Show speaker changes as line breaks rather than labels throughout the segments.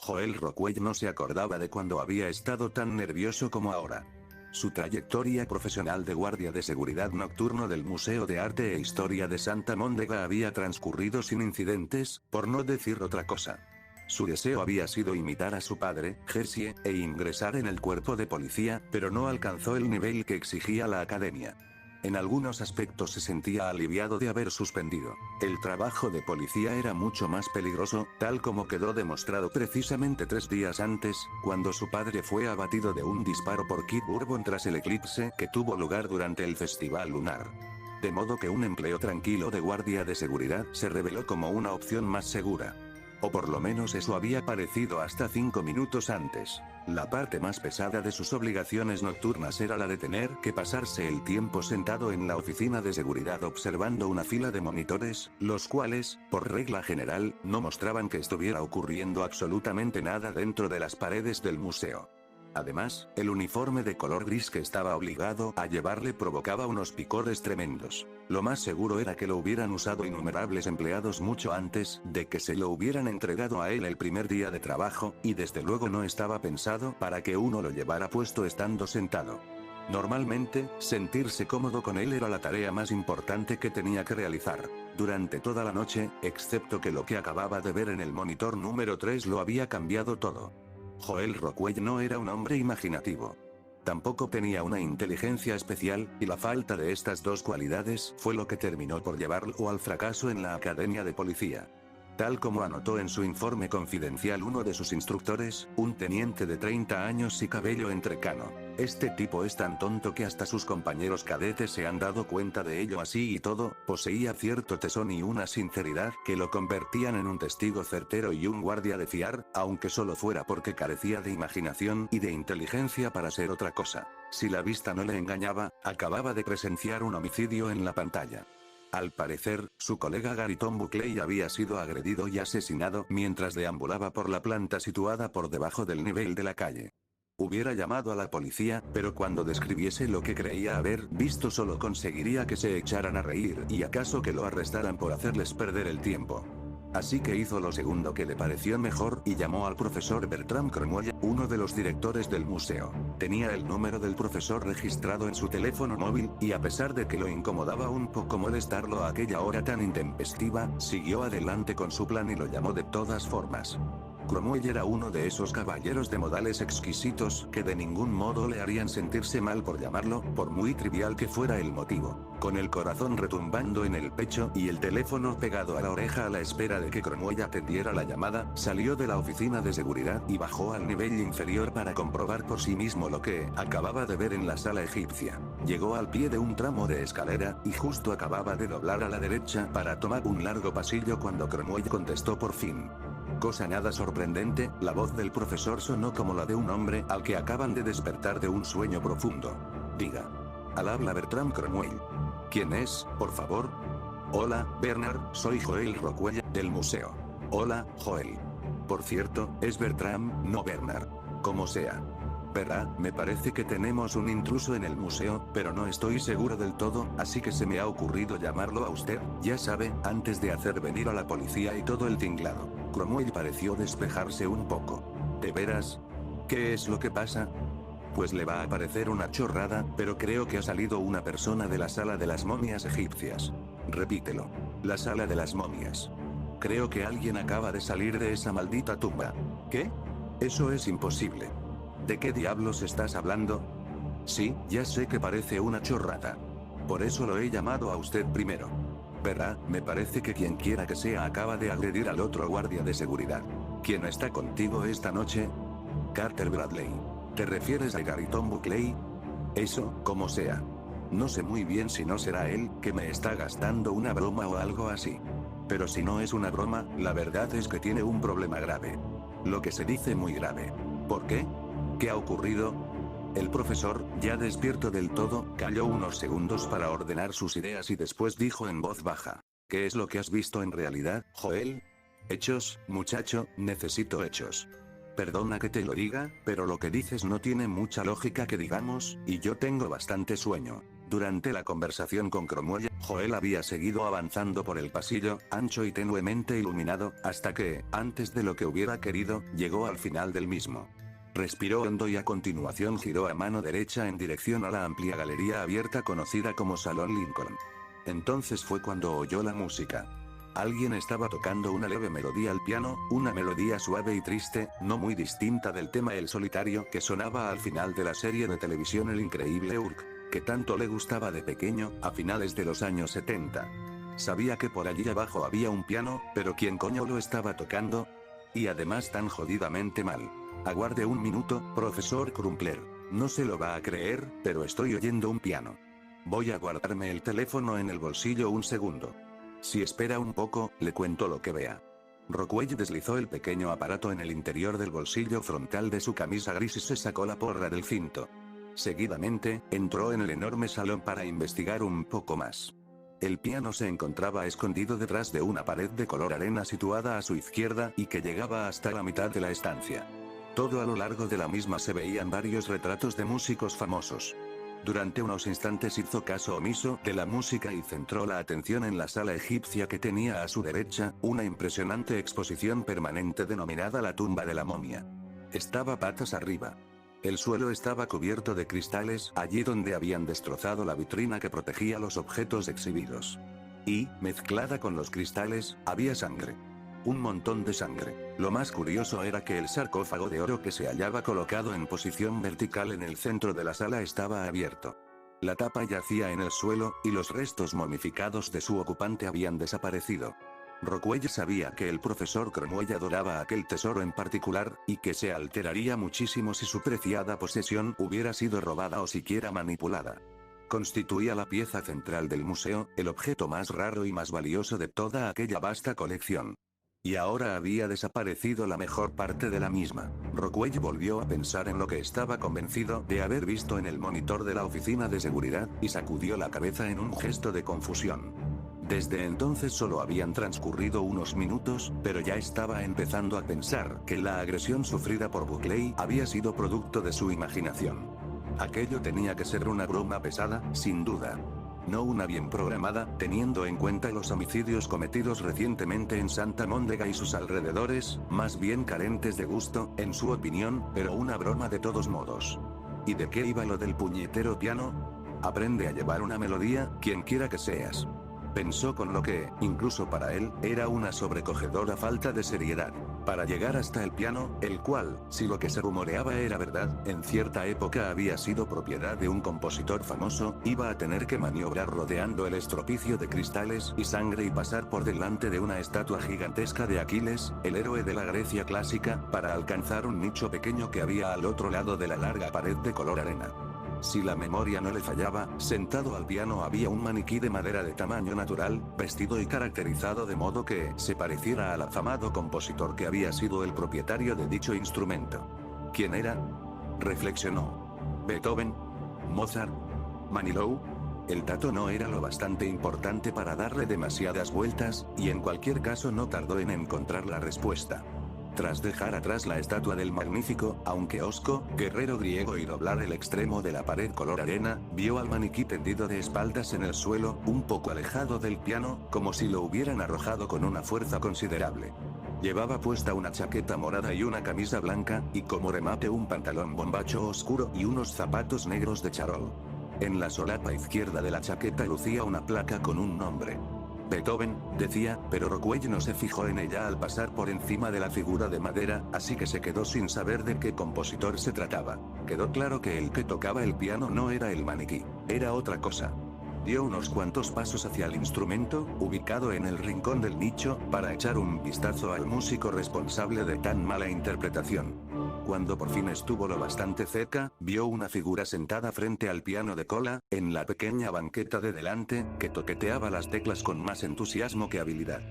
Joel Rockwell no se acordaba de cuando había estado tan nervioso como ahora. Su trayectoria profesional de guardia de seguridad nocturno del Museo de Arte e Historia de Santa Mónica había transcurrido sin incidentes, por no decir otra cosa. Su deseo había sido imitar a su padre, Jesse, e ingresar en el cuerpo de policía, pero no alcanzó el nivel que exigía la academia. En algunos aspectos se sentía aliviado de haber suspendido. El trabajo de policía era mucho más peligroso, tal como quedó demostrado precisamente 3 días antes, cuando su padre fue abatido de un disparo por Kid Bourbon tras el eclipse que tuvo lugar durante el festival lunar. De modo que un empleo tranquilo de guardia de seguridad se reveló como una opción más segura. O por lo menos eso había parecido hasta 5 minutos antes. La parte más pesada de sus obligaciones nocturnas era la de tener que pasarse el tiempo sentado en la oficina de seguridad observando una fila de monitores, los cuales, por regla general, no mostraban que estuviera ocurriendo absolutamente nada dentro de las paredes del museo. Además, el uniforme de color gris que estaba obligado a llevarle provocaba unos picores tremendos. Lo más seguro era que lo hubieran usado innumerables empleados mucho antes de que se lo hubieran entregado a él el primer día de trabajo, y desde luego no estaba pensado para que uno lo llevara puesto estando sentado. Normalmente, sentirse cómodo con él era la tarea más importante que tenía que realizar. Durante toda la noche, excepto que lo que acababa de ver en el monitor número 3 lo había cambiado todo. Joel Rockwell no era un hombre imaginativo. Tampoco tenía una inteligencia especial, y la falta de estas dos cualidades fue lo que terminó por llevarlo al fracaso en la academia de policía. Tal como anotó en su informe confidencial uno de sus instructores, un teniente de 30 años y cabello entrecano. Este tipo es tan tonto que hasta sus compañeros cadetes se han dado cuenta de ello. Así y todo, poseía cierto tesón y una sinceridad que lo convertían en un testigo certero y un guardia de fiar, aunque solo fuera porque carecía de imaginación y de inteligencia para ser otra cosa. Si la vista no le engañaba, acababa de presenciar un homicidio en la pantalla. Al parecer, su colega Gary Tom Buckley había sido agredido y asesinado mientras deambulaba por la planta situada por debajo del nivel de la calle. Hubiera llamado a la policía, pero cuando describiese lo que creía haber visto solo conseguiría que se echaran a reír y acaso que lo arrestaran por hacerles perder el tiempo. Así que hizo lo segundo que le pareció mejor y llamó al profesor Bertram Cromwell, uno de los directores del museo. Tenía el número del profesor registrado en su teléfono móvil, y a pesar de que lo incomodaba un poco molestarlo a aquella hora tan intempestiva, siguió adelante con su plan y lo llamó de todas formas. Cromwell era uno de esos caballeros de modales exquisitos que de ningún modo le harían sentirse mal por llamarlo, por muy trivial que fuera el motivo. Con el corazón retumbando en el pecho y el teléfono pegado a la oreja a la espera de que Cromwell atendiera la llamada, salió de la oficina de seguridad y bajó al nivel inferior para comprobar por sí mismo lo que acababa de ver en la sala egipcia. Llegó al pie de un tramo de escalera, y justo acababa de doblar a la derecha para tomar un largo pasillo cuando Cromwell contestó por fin. Cosa nada sorprendente, la voz del profesor sonó como la de un hombre al que acaban de despertar de un sueño profundo. Diga. Al habla Bertram Cromwell. ¿Quién es, por favor? Hola, Bernard, soy Joel Rockwell, del museo. Hola, Joel. Por cierto, es Bertram, no Bernard. Como sea. Verá, me parece que tenemos un intruso en el museo, pero no estoy seguro del todo, así que se me ha ocurrido llamarlo a usted, ya sabe, antes de hacer venir a la policía y todo el tinglado. Cromwell pareció despejarse un poco. ¿De veras? ¿Qué es lo que pasa? Pues le va a parecer una chorrada, pero creo que ha salido una persona de la sala de las momias egipcias. Repítelo. La sala de las momias. Creo que alguien acaba de salir de esa maldita tumba. ¿Qué? Eso es imposible. ¿De qué diablos estás hablando? Sí, ya sé que parece una chorrada. Por eso lo he llamado a usted primero. Verá, me parece que quien quiera que sea acaba de agredir al otro guardia de seguridad. ¿Quién está contigo esta noche? Carter Bradley. ¿Te refieres a Gary Tom Buckley? Eso, como sea. No sé muy bien si no será él, que me está gastando una broma o algo así. Pero si no es una broma, la verdad es que tiene un problema grave. Lo que se dice muy grave. ¿Por qué? ¿Qué ha ocurrido? El profesor, ya despierto del todo, calló unos segundos para ordenar sus ideas y después dijo en voz baja. ¿Qué es lo que has visto en realidad, Joel? Hechos, muchacho, necesito hechos. Perdona que te lo diga, pero lo que dices no tiene mucha lógica que digamos, y yo tengo bastante sueño. Durante la conversación con Cromwell, Joel había seguido avanzando por el pasillo, ancho y tenuemente iluminado, hasta que, antes de lo que hubiera querido, llegó al final del mismo. Respiró hondo y a continuación giró a mano derecha en dirección a la amplia galería abierta conocida como Salón Lincoln. Entonces fue cuando oyó la música. Alguien estaba tocando una leve melodía al piano, una melodía suave y triste, no muy distinta del tema El Solitario que sonaba al final de la serie de televisión El Increíble Hulk, que tanto le gustaba de pequeño, a finales de los años 70. Sabía que por allí abajo había un piano, pero ¿quién coño lo estaba tocando? Y además tan jodidamente mal. Aguarde un minuto, profesor Crumpler. No se lo va a creer, pero estoy oyendo un piano. Voy a guardarme el teléfono en el bolsillo un segundo. Si espera un poco, le cuento lo que vea. Rockwell deslizó el pequeño aparato en el interior del bolsillo frontal de su camisa gris y se sacó la porra del cinto. Seguidamente, entró en el enorme salón para investigar un poco más. El piano se encontraba escondido detrás de una pared de color arena situada a su izquierda y que llegaba hasta la mitad de la estancia. Todo a lo largo de la misma se veían varios retratos de músicos famosos. Durante unos instantes hizo caso omiso de la música y centró la atención en la sala egipcia que tenía a su derecha, una impresionante exposición permanente denominada la tumba de la momia. Estaba patas arriba. El suelo estaba cubierto de cristales, allí donde habían destrozado la vitrina que protegía los objetos exhibidos. Y, mezclada con los cristales, había sangre. Un montón de sangre. Lo más curioso era que el sarcófago de oro que se hallaba colocado en posición vertical en el centro de la sala estaba abierto. La tapa yacía en el suelo, y los restos momificados de su ocupante habían desaparecido. Rockwell sabía que el profesor Cromwell adoraba aquel tesoro en particular, y que se alteraría muchísimo si su preciada posesión hubiera sido robada o siquiera manipulada. Constituía la pieza central del museo, el objeto más raro y más valioso de toda aquella vasta colección. Y ahora había desaparecido la mejor parte de la misma. Rockwell volvió a pensar en lo que estaba convencido de haber visto en el monitor de la oficina de seguridad, y sacudió la cabeza en un gesto de confusión. Desde entonces solo habían transcurrido unos minutos, pero ya estaba empezando a pensar que la agresión sufrida por Buckley había sido producto de su imaginación. Aquello tenía que ser una broma pesada, sin duda. No una bien programada, teniendo en cuenta los homicidios cometidos recientemente en Santa Móndega y sus alrededores, más bien carentes de gusto, en su opinión, pero una broma de todos modos. ¿Y de qué iba lo del puñetero piano? Aprende a llevar una melodía, quien quiera que seas. Pensó con lo que, incluso para él, era una sobrecogedora falta de seriedad. Para llegar hasta el piano, el cual, si lo que se rumoreaba era verdad, en cierta época había sido propiedad de un compositor famoso, iba a tener que maniobrar rodeando el estropicio de cristales y sangre y pasar por delante de una estatua gigantesca de Aquiles, el héroe de la Grecia clásica, para alcanzar un nicho pequeño que había al otro lado de la larga pared de color arena. Si la memoria no le fallaba, sentado al piano había un maniquí de madera de tamaño natural, vestido y caracterizado de modo que se pareciera al afamado compositor que había sido el propietario de dicho instrumento. ¿Quién era? Reflexionó. ¿Beethoven? ¿Mozart? ¿Manilow? El dato no era lo bastante importante para darle demasiadas vueltas, y en cualquier caso no tardó en encontrar la respuesta. Tras dejar atrás la estatua del magnífico, aunque hosco, guerrero griego y doblar el extremo de la pared color arena, vio al maniquí tendido de espaldas en el suelo, un poco alejado del piano, como si lo hubieran arrojado con una fuerza considerable. Llevaba puesta una chaqueta morada y una camisa blanca, y como remate un pantalón bombacho oscuro y unos zapatos negros de charol. En la solapa izquierda de la chaqueta lucía una placa con un nombre. Beethoven, decía, pero Rockwell no se fijó en ella al pasar por encima de la figura de madera, así que se quedó sin saber de qué compositor se trataba. Quedó claro que el que tocaba el piano no era el maniquí, era otra cosa. Dio unos cuantos pasos hacia el instrumento, ubicado en el rincón del nicho, para echar un vistazo al músico responsable de tan mala interpretación. Cuando por fin estuvo lo bastante cerca, vio una figura sentada frente al piano de cola, en la pequeña banqueta de delante, que toqueteaba las teclas con más entusiasmo que habilidad.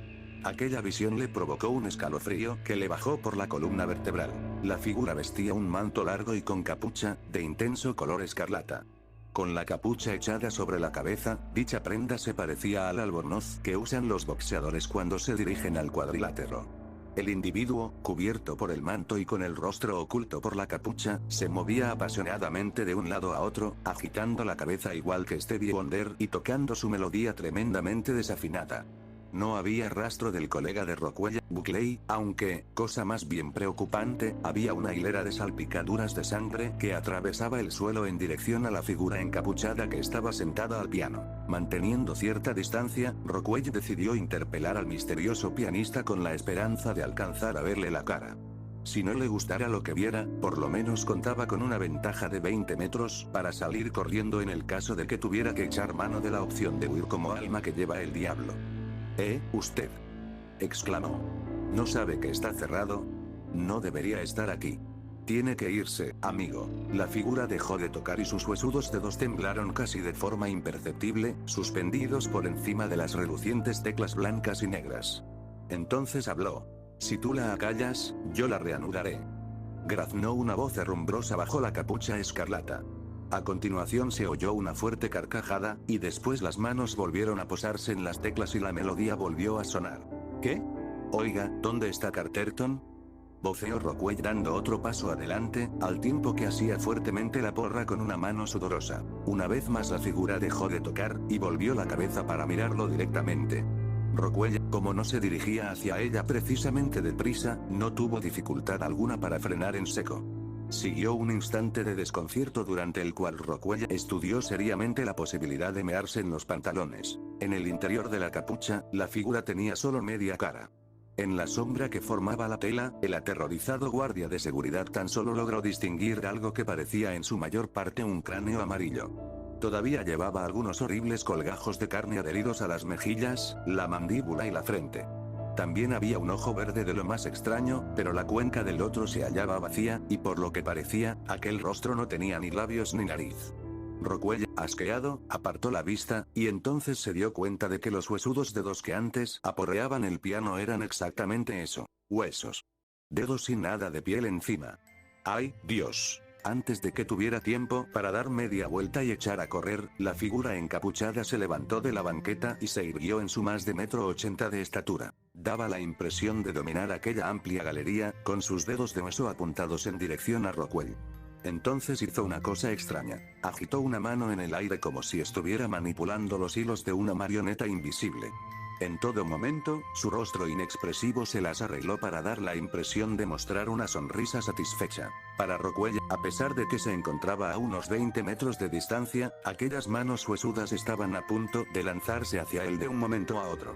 Aquella visión le provocó un escalofrío que le bajó por la columna vertebral. La figura vestía un manto largo y con capucha, de intenso color escarlata. Con la capucha echada sobre la cabeza, dicha prenda se parecía al albornoz que usan los boxeadores cuando se dirigen al cuadrilátero. El individuo, cubierto por el manto y con el rostro oculto por la capucha, se movía apasionadamente de un lado a otro, agitando la cabeza igual que Stevie Wonder y tocando su melodía tremendamente desafinada. No había rastro del colega de Rockwell, Buckley, aunque, cosa más bien preocupante, había una hilera de salpicaduras de sangre que atravesaba el suelo en dirección a la figura encapuchada que estaba sentada al piano. Manteniendo cierta distancia, Rockwell decidió interpelar al misterioso pianista con la esperanza de alcanzar a verle la cara. Si no le gustara lo que viera, por lo menos contaba con una ventaja de 20 metros para salir corriendo en el caso de que tuviera que echar mano de la opción de huir como alma que lleva el diablo. Usted, exclamó. ¿No sabe que está cerrado? No debería estar aquí. Tiene que irse, amigo. La figura dejó de tocar y sus huesudos dedos temblaron casi de forma imperceptible, suspendidos por encima de las relucientes teclas blancas y negras. Entonces habló. Si tú la acallas, yo la reanudaré. Graznó una voz herrumbrosa bajo la capucha escarlata. A continuación se oyó una fuerte carcajada, y después las manos volvieron a posarse en las teclas y la melodía volvió a sonar. ¿Qué? Oiga, ¿dónde está Carterton? Voceó Rockwell dando otro paso adelante, al tiempo que hacía fuertemente la porra con una mano sudorosa. Una vez más la figura dejó de tocar, y volvió la cabeza para mirarlo directamente. Rockwell, como no se dirigía hacia ella precisamente deprisa, no tuvo dificultad alguna para frenar en seco. Siguió un instante de desconcierto durante el cual Rockwell estudió seriamente la posibilidad de mearse en los pantalones. En el interior de la capucha, la figura tenía solo media cara. En la sombra que formaba la tela, el aterrorizado guardia de seguridad tan solo logró distinguir algo que parecía en su mayor parte un cráneo amarillo. Todavía llevaba algunos horribles colgajos de carne adheridos a las mejillas, la mandíbula y la frente. También había un ojo verde de lo más extraño, pero la cuenca del otro se hallaba vacía, y por lo que parecía, aquel rostro no tenía ni labios ni nariz. Rockwell, asqueado, apartó la vista, y entonces se dio cuenta de que los huesudos dedos que antes aporreaban el piano eran exactamente eso, huesos. Dedos sin nada de piel encima. ¡Ay, Dios! Antes de que tuviera tiempo para dar media vuelta y echar a correr, la figura encapuchada se levantó de la banqueta y se irguió en su más de 1,80 m de estatura. Daba la impresión de dominar aquella amplia galería, con sus dedos de hueso apuntados en dirección a Rockwell. Entonces hizo una cosa extraña. Agitó una mano en el aire como si estuviera manipulando los hilos de una marioneta invisible. En todo momento, su rostro inexpresivo se las arregló para dar la impresión de mostrar una sonrisa satisfecha. Para Rockwell, a pesar de que se encontraba a unos 20 metros de distancia, aquellas manos huesudas estaban a punto de lanzarse hacia él de un momento a otro.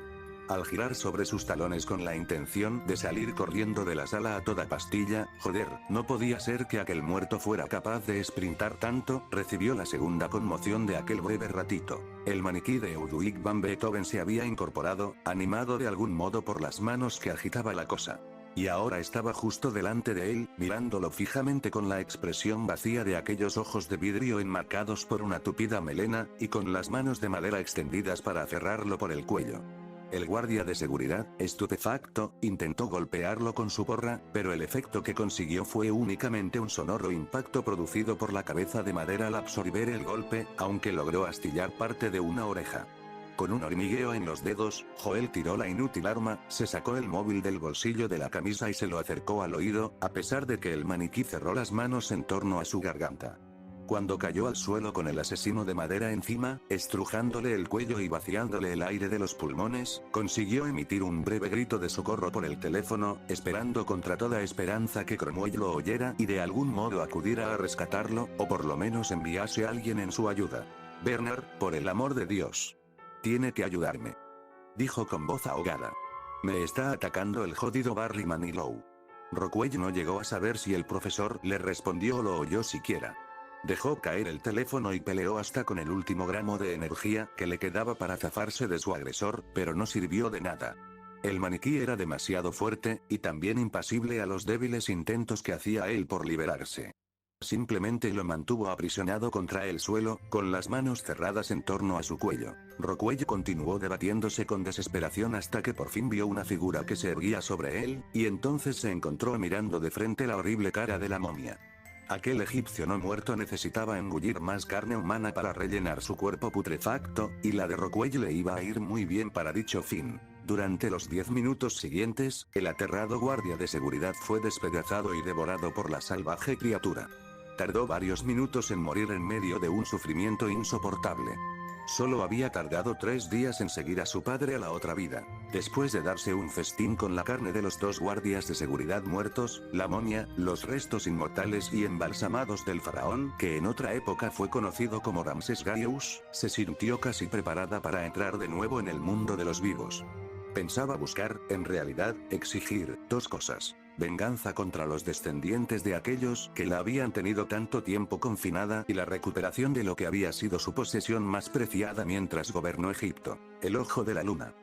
Al girar sobre sus talones con la intención de salir corriendo de la sala a toda pastilla, joder, no podía ser que aquel muerto fuera capaz de sprintar tanto, recibió la segunda conmoción de aquel breve ratito. El maniquí de Ludwig van Beethoven se había incorporado, animado de algún modo por las manos que agitaba la cosa. Y ahora estaba justo delante de él, mirándolo fijamente con la expresión vacía de aquellos ojos de vidrio enmarcados por una tupida melena, y con las manos de madera extendidas para aferrarlo por el cuello. El guardia de seguridad, estupefacto, intentó golpearlo con su porra, pero el efecto que consiguió fue únicamente un sonoro impacto producido por la cabeza de madera al absorber el golpe, aunque logró astillar parte de una oreja. Con un hormigueo en los dedos, Joel tiró la inútil arma, se sacó el móvil del bolsillo de la camisa y se lo acercó al oído, a pesar de que el maniquí cerró las manos en torno a su garganta. Cuando cayó al suelo con el asesino de madera encima, estrujándole el cuello y vaciándole el aire de los pulmones, consiguió emitir un breve grito de socorro por el teléfono, esperando contra toda esperanza que Cromwell lo oyera y de algún modo acudiera a rescatarlo, o por lo menos enviase a alguien en su ayuda. Bernard, por el amor de Dios. Tiene que ayudarme. Dijo con voz ahogada. Me está atacando el jodido Barry Manilow. Rockwell no llegó a saber si el profesor le respondió o lo oyó siquiera. Dejó caer el teléfono y peleó hasta con el último gramo de energía que le quedaba para zafarse de su agresor, pero no sirvió de nada. El maniquí era demasiado fuerte, y también impasible a los débiles intentos que hacía él por liberarse. Simplemente lo mantuvo aprisionado contra el suelo, con las manos cerradas en torno a su cuello. Rockwell continuó debatiéndose con desesperación hasta que por fin vio una figura que se erguía sobre él, y entonces se encontró mirando de frente la horrible cara de la momia. Aquel egipcio no muerto necesitaba engullir más carne humana para rellenar su cuerpo putrefacto, y la de Rockwell le iba a ir muy bien para dicho fin. Durante los 10 minutos siguientes, el aterrado guardia de seguridad fue despedazado y devorado por la salvaje criatura. Tardó varios minutos en morir en medio de un sufrimiento insoportable. Solo había tardado 3 días en seguir a su padre a la otra vida. Después de darse un festín con la carne de los 2 guardias de seguridad muertos, la momia, los restos inmortales y embalsamados del faraón, que en otra época fue conocido como Ramses Gaius, se sintió casi preparada para entrar de nuevo en el mundo de los vivos. Pensaba buscar, en realidad, exigir 2 cosas. Venganza contra los descendientes de aquellos que la habían tenido tanto tiempo confinada y la recuperación de lo que había sido su posesión más preciada mientras gobernó Egipto, el ojo de la luna.